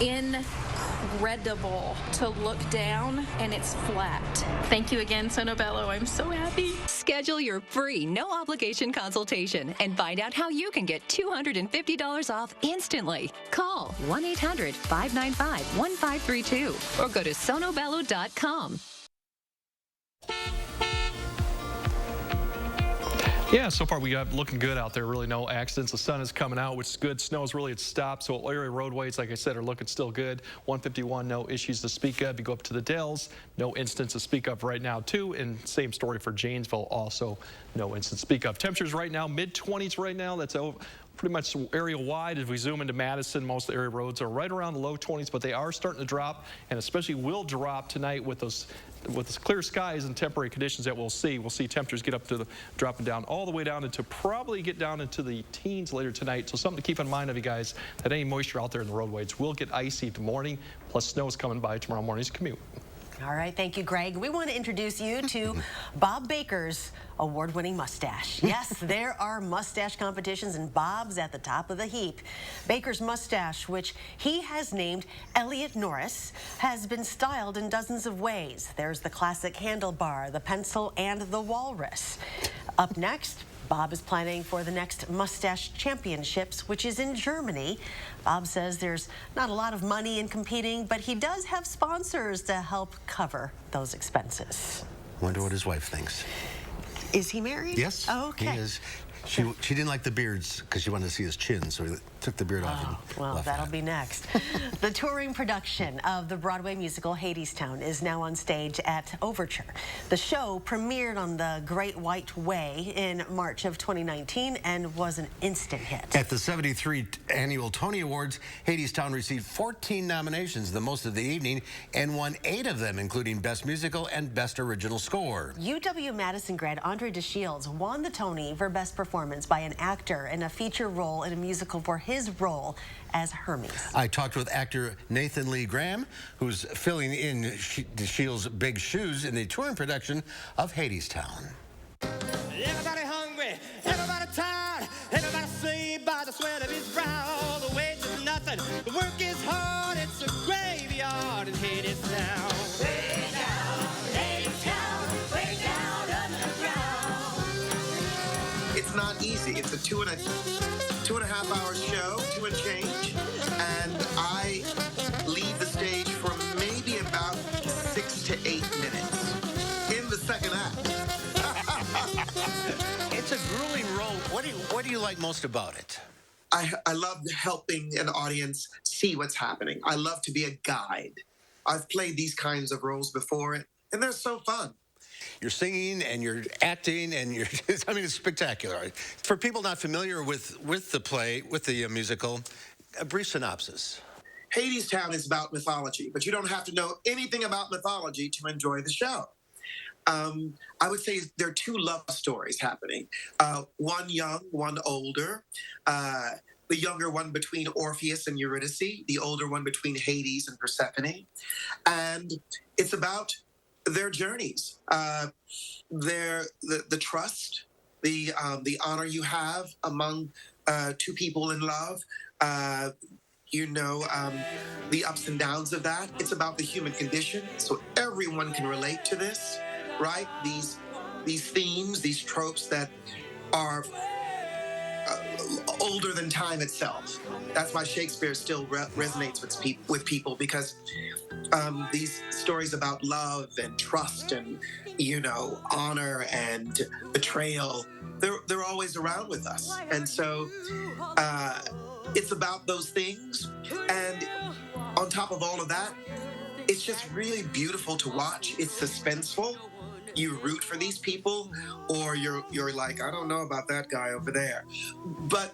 incredible to look down, and it's flat. Thank you again, Sono Bello. I'm so happy. Schedule your free, no-obligation consultation and find out how you can get $250 off instantly. Call 1-800-595-1532 or go to sonobello.com. Yeah, so far we got looking good out there. Really no accidents. The sun is coming out, which is good. Snow's really at stop. So area roadways, like I said, are looking still good. 151, no issues to speak of. You go up to the Dells, no instance to speak of right now too. And same story for Janesville, also no instance to speak of. Temperatures right now, mid-20s right now. That's pretty much area wide. As we zoom into Madison, most of the area roads are right around the low 20s, but they are starting to drop, and especially will drop tonight with those clear skies and temporary conditions that we'll see. We'll see temperatures get up to dropping down all the way down into probably get down into the teens later tonight. So something to keep in mind of you guys, that any moisture out there in the roadways will get icy in the morning, plus snow is coming by tomorrow morning's commute. All right, thank you, Greg. We want to introduce you to Bob Baker's award-winning mustache. Yes, there are mustache competitions, and Bob's at the top of the heap. Baker's mustache, which he has named Elliot Norris, has been styled in dozens of ways. There's the classic handlebar, the pencil, and the walrus. Up next, Bob is planning for the next Mustache Championships, which is in Germany. Bob says there's not a lot of money in competing, but he does have sponsors to help cover those expenses. Wonder what his wife thinks. Is he married? Yes, okay. He is. She didn't like the beards because she wanted to see his chin, so he took the beard off. Well, that'll be next. The touring production of the Broadway musical Hadestown is now on stage at Overture. The show premiered on the Great White Way in March of 2019 and was an instant hit. At the 73rd Annual Tony Awards, Hadestown received 14 nominations, the most of the evening, and won 8 of them, including Best Musical and Best Original Score. UW-Madison grad Andre DeShields won the Tony for Best Performance by an actor in a feature role in a musical for his role as Hermes. I talked with actor Nathan Lee Graham, who's filling in DeShields' big shoes in the touring production of Hadestown. Everybody hungry, everybody tired, everybody saved by the sweat of his brow. The wage is nothing, the work is hard, it's a graveyard in Hadestown. Way down, Hadestown, way down underground. It's not easy. It's a two and a half hour show, 2 and change, and I leave the stage for maybe about 6 to 8 minutes in the second act. It's a grueling role. What do you like most about it? I love helping an audience see what's happening. I love to be a guide. I've played these kinds of roles before, and they're so fun. You're singing and you're acting and I mean, it's spectacular. For people not familiar with the play, with the musical, a brief synopsis. Hadestown is about mythology, but you don't have to know anything about mythology to enjoy the show. I would say there are 2 love stories happening. One young, one older. The younger one between Orpheus and Eurydice, the older one between Hades and Persephone. And it's about their journeys, the trust, the honor you have among 2 people in love, the ups and downs of that. It's about the human condition, so everyone can relate to this, right? These themes, these tropes that are older than time itself. That's why Shakespeare still resonates with people, because these stories about love and trust and, honor and betrayal, they're always around with us. And so it's about those things. And on top of all of that, it's just really beautiful to watch. It's suspenseful. You root for these people, or you're like, I don't know about that guy over there. But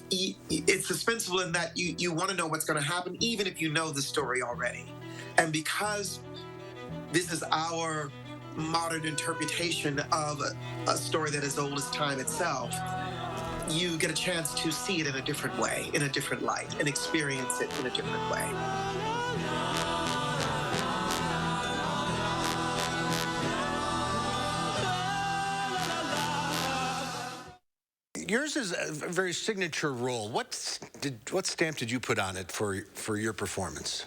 it's suspenseful in that you want to know what's going to happen, even if you know the story already. And because this is our modern interpretation of a story that is old as time itself, you get a chance to see it in a different way, in a different light, and experience it in a different way. Yours is a very signature role. What stamp did you put on it for your performance?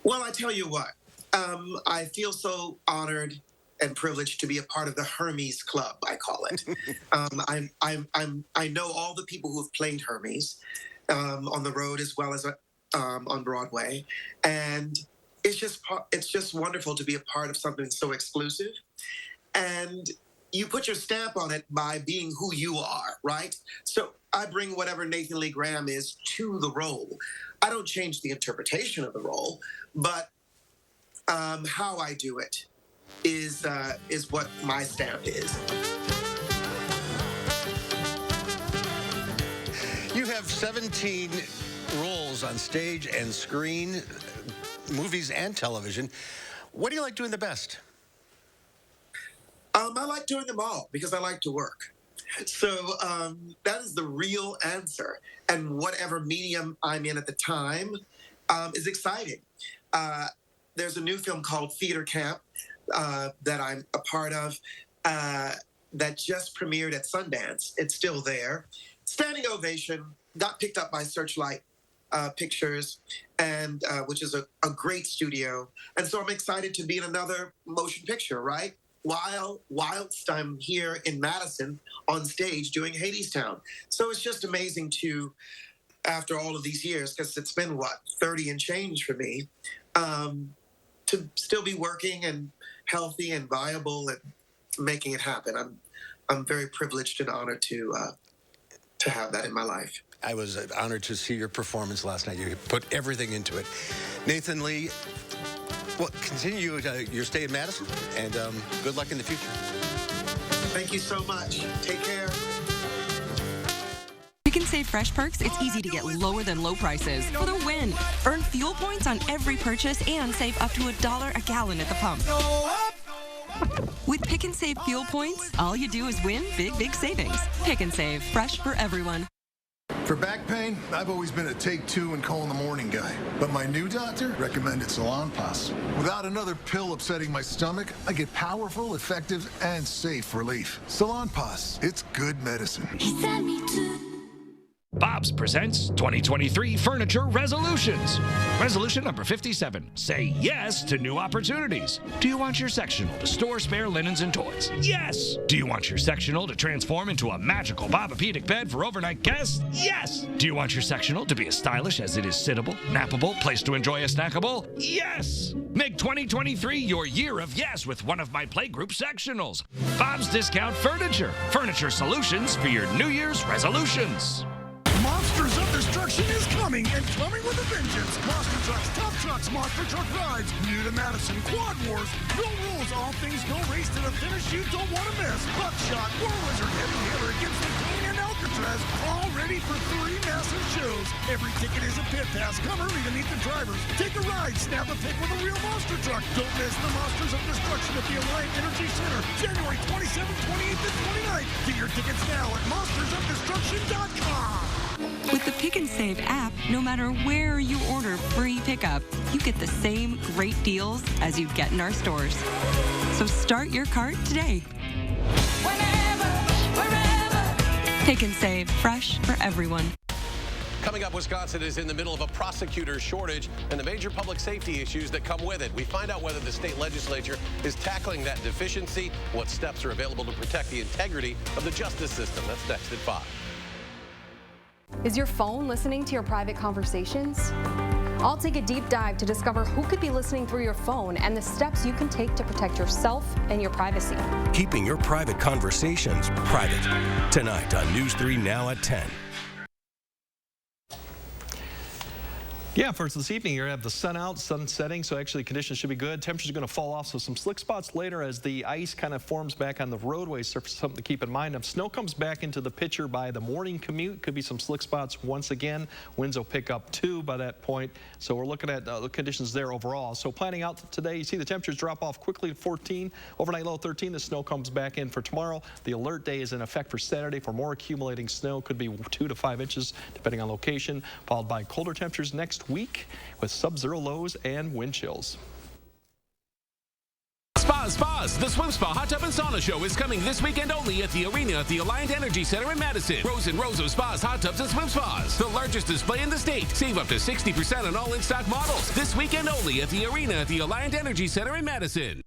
Well, I tell you what, I feel so honored and privileged to be a part of the Hermes Club, I call it. I know all the people who have played Hermes on the road as well as on Broadway, and it's just wonderful to be a part of something so exclusive. And you put your stamp on it by being who you are, right? So I bring whatever Nathan Lee Graham is to the role. I don't change the interpretation of the role, but how I do it is what my stamp is. You have 17 roles on stage and screen, movies and television. What do you like doing the best? I like doing them all because I like to work. So that is the real answer. And whatever medium I'm in at the time is exciting. There's a new film called Theater Camp that I'm a part of that just premiered at Sundance. It's still there. Standing ovation, got picked up by Searchlight Pictures, and which is a great studio. And so I'm excited to be in another motion picture, right? Whilst I'm here in Madison on stage doing Hadestown. So it's just amazing to, after all of these years, because it's been, 30 and change for me, to still be working and healthy and viable and making it happen. I'm very privileged and honored to have that in my life. I was honored to see your performance last night. You put everything into it. Nathan Lee, well, continue your stay in Madison, and good luck in the future. Thank you so much. Take care. Pick and Save Fresh Perks, it's easy to get lower than low prices for the win. Earn fuel points on every purchase and save up to $1 a gallon at the pump. With Pick and Save fuel points, all you do is win big savings. Pick and Save, fresh for everyone. For back pain, I've always been a take two and call in the morning guy. But my new doctor recommended Salon Pass. Without another pill upsetting my stomach, I get powerful, effective, and safe relief. Salon Pass, it's good medicine. Bob's presents 2023 Furniture Resolutions. Resolution number 57. Say yes to new opportunities. Do you want your sectional to store spare linens and toys? Yes! Do you want your sectional to transform into a magical Bobapedic bed for overnight guests? Yes! Do you want your sectional to be as stylish as it is sittable, nappable, place to enjoy a snackable? Yes! Make 2023 your year of yes with one of my playgroup sectionals. Bob's Discount Furniture. Furniture solutions for your New Year's resolutions. Monsters of Destruction is coming, and coming with a vengeance. Monster Trucks, Tough Trucks, Monster Truck Rides, new to Madison, Quad Wars, no rules, all things go race to the finish you don't want to miss. Buckshot, War Wizard, Heavy Hitter against the King and Alcatraz, all ready for 3 massive shows. Every ticket is a pit pass. Come early to meet the drivers. Take a ride, snap a pic with a real monster truck. Don't miss the Monsters of Destruction at the Alliant Energy Center, January 27th, 28th, and 29th. Get your tickets now at monstersofdestruction.com. With the Pick and Save app, no matter where you order free pickup, you get the same great deals as you get in our stores. So start your cart today. Wherever. Pick and Save, fresh for everyone. Coming up, Wisconsin is in the middle of a prosecutor shortage and the major public safety issues that come with it. We find out whether the state legislature is tackling that deficiency, what steps are available to protect the integrity of the justice system. That's next at 5. Is your phone listening to your private conversations? I'll take a deep dive to discover who could be listening through your phone and the steps you can take to protect yourself and your privacy. Keeping your private conversations private. Tonight on News 3 Now at 10. Yeah, for this evening, you're going to have the sun out, sun setting, so actually conditions should be good. Temperatures are going to fall off, so some slick spots later as the ice kind of forms back on the roadway surface, something to keep in mind. If snow comes back into the picture by the morning commute, could be some slick spots once again. Winds will pick up too by that point, so we're looking at the conditions there overall. So planning out today, you see the temperatures drop off quickly to 14, overnight low 13. The snow comes back in for tomorrow. The alert day is in effect for Saturday for more accumulating snow, could be 2 to 5 inches depending on location, followed by colder temperatures next week with sub-zero lows and wind chills. Spas, spas. The Swim Spa Hot Tub and Sauna Show is coming this weekend only at the arena at the Alliant Energy Center in Madison. Rows and rows of spas, hot tubs, and swim spas. The largest display in the state. Save up to 60% on all in-stock models. This weekend only at the arena at the Alliant Energy Center in Madison.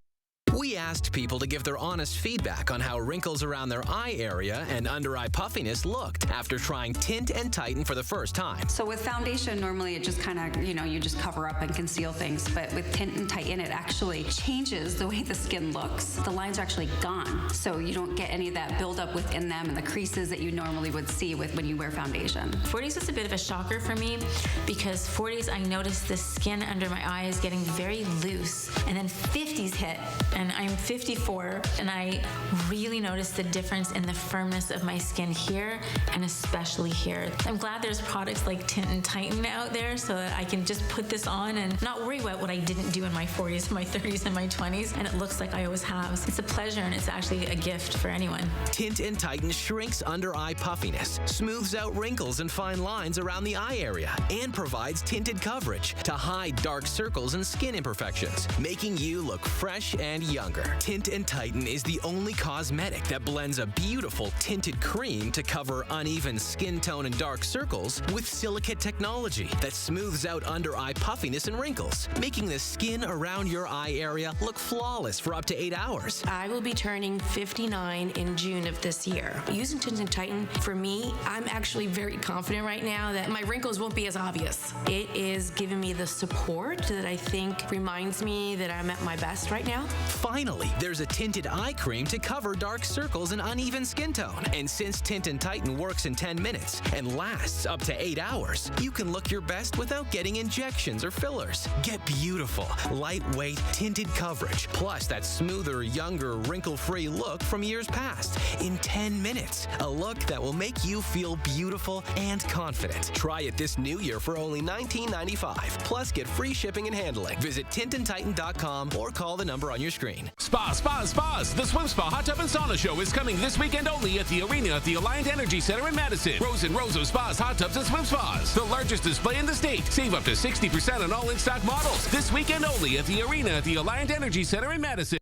We asked people to give their honest feedback on how wrinkles around their eye area and under-eye puffiness looked after trying Tint and Tighten for the first time. So with foundation, normally it just kind of, you just cover up and conceal things. But with Tint and Tighten, it actually changes the way the skin looks. The lines are actually gone. So you don't get any of that buildup within them and the creases that you normally would see when you wear foundation. 40s was a bit of a shocker for me because 40s, I noticed the skin under my eye is getting very loose. And then 50s hit. And I'm 54, and I really noticed the difference in the firmness of my skin here, and especially here. I'm glad there's products like Tint and Tighten out there so that I can just put this on and not worry about what I didn't do in my 40s, my 30s, and my 20s, and it looks like I always have. It's a pleasure, and it's actually a gift for anyone. Tint and Tighten shrinks under-eye puffiness, smooths out wrinkles and fine lines around the eye area, and provides tinted coverage to hide dark circles and skin imperfections, making you look fresh and younger. Tint and Tighten is the only cosmetic that blends a beautiful tinted cream to cover uneven skin tone and dark circles with silicate technology that smooths out under-eye puffiness and wrinkles, making the skin around your eye area look flawless for up to 8 hours. I will be turning 59 in June of this year. Using Tint and Tighten, for me, I'm actually very confident right now that my wrinkles won't be as obvious. It is giving me the support that I think reminds me that I'm at my best right now. Finally, there's a tinted eye cream to cover dark circles and uneven skin tone. And since Tint and Tighten works in 10 minutes and lasts up to 8 hours, you can look your best without getting injections or fillers. Get beautiful, lightweight, tinted coverage, plus that smoother, younger, wrinkle-free look from years past in 10 minutes. A look that will make you feel beautiful and confident. Try it this new year for only $19.95. Plus, get free shipping and handling. Visit tintandtighten.com or call the number on your screen. Spas, spas, spas. The Swim Spa Hot Tub and Sauna Show is coming this weekend only at the arena at the Alliant Energy Center in Madison. Rows and rows of spas, hot tubs, and swim spas. The largest display in the state. Save up to 60% on all in-stock models. This weekend only at the arena at the Alliant Energy Center in Madison.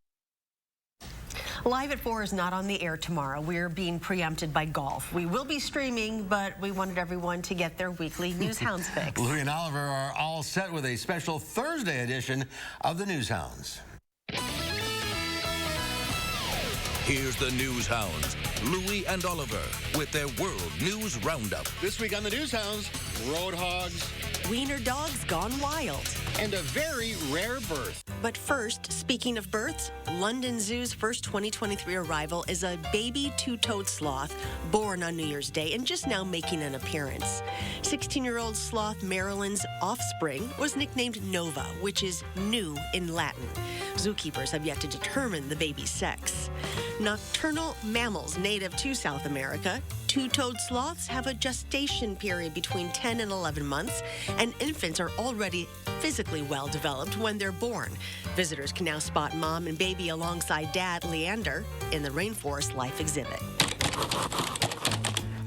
Live at 4 is not on the air tomorrow. We're being preempted by golf. We will be streaming, but we wanted everyone to get their weekly News Hounds fix. Louie and Oliver are all set with a special Thursday edition of the News Hounds. Here's the News Hounds, Louie and Oliver, with their World News Roundup. This week on the News Hounds, road hogs, wiener dogs gone wild, and a very rare birth. But first, speaking of births, London Zoo's first 2023 arrival is a baby two-toed sloth born on New Year's Day and just now making an appearance. 16-year-old sloth Marilyn's offspring was nicknamed Nova, which is new in Latin. Zookeepers have yet to determine the baby's sex. Nocturnal mammals native to South America, two-toed sloths have a gestation period between 10 and 11 months, and infants are already physically well developed when they're born. Visitors can now spot mom and baby alongside dad, Leander, in the Rainforest Life exhibit.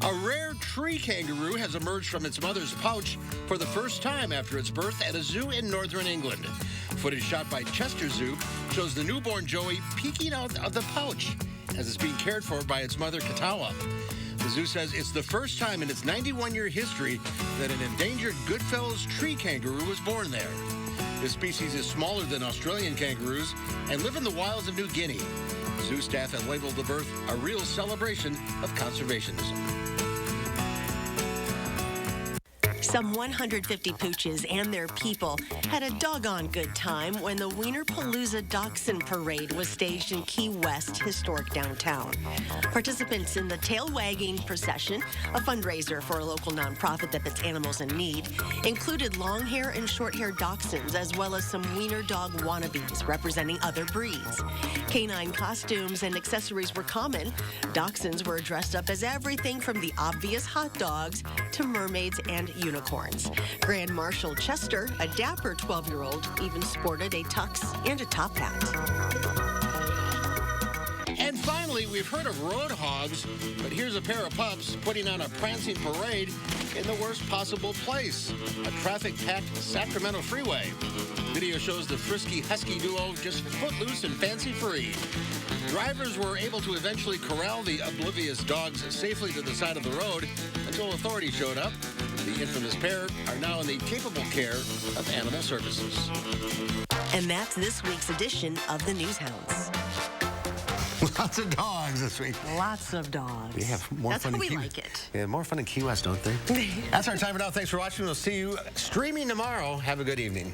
A rare tree kangaroo has emerged from its mother's pouch for the first time after its birth at a zoo in northern England. Footage shot by Chester Zoo shows the newborn Joey peeking out of the pouch as it's being cared for by its mother, Katawa. The zoo says it's the first time in its 91-year history that an endangered Goodfellows tree kangaroo was born there. This species is smaller than Australian kangaroos and live in the wilds of New Guinea. Zoo staff have labeled the birth a real celebration of conservationism. Some 150 pooches and their people had a doggone good time when the Wienerpalooza Dachshund Parade was staged in Key West historic downtown. Participants in the tail-wagging procession, a fundraiser for a local nonprofit that puts animals in need, included long-hair and short-haired dachshunds, as well as some wiener dog wannabes representing other breeds. Canine costumes and accessories were common. Dachshunds were dressed up as everything from the obvious hot dogs to mermaids and unicorns. Grand Marshal Chester, a dapper 12-year-old, even sported a tux and a top hat. And finally, we've heard of road hogs, but here's a pair of pups putting on a prancing parade in the worst possible place, a traffic-packed Sacramento freeway. Video shows the frisky husky duo just footloose and fancy-free. Drivers were able to eventually corral the oblivious dogs safely to the side of the road until authorities showed up. The infamous pair are now in the capable care of animal services. And that's this week's edition of the News Hounds. Lots of dogs this week. Lots of dogs. They have more That's fun how in we Key like it. Yeah, more fun in Key West, don't they? That's our time for now. Thanks for watching. We'll see you streaming tomorrow. Have a good evening.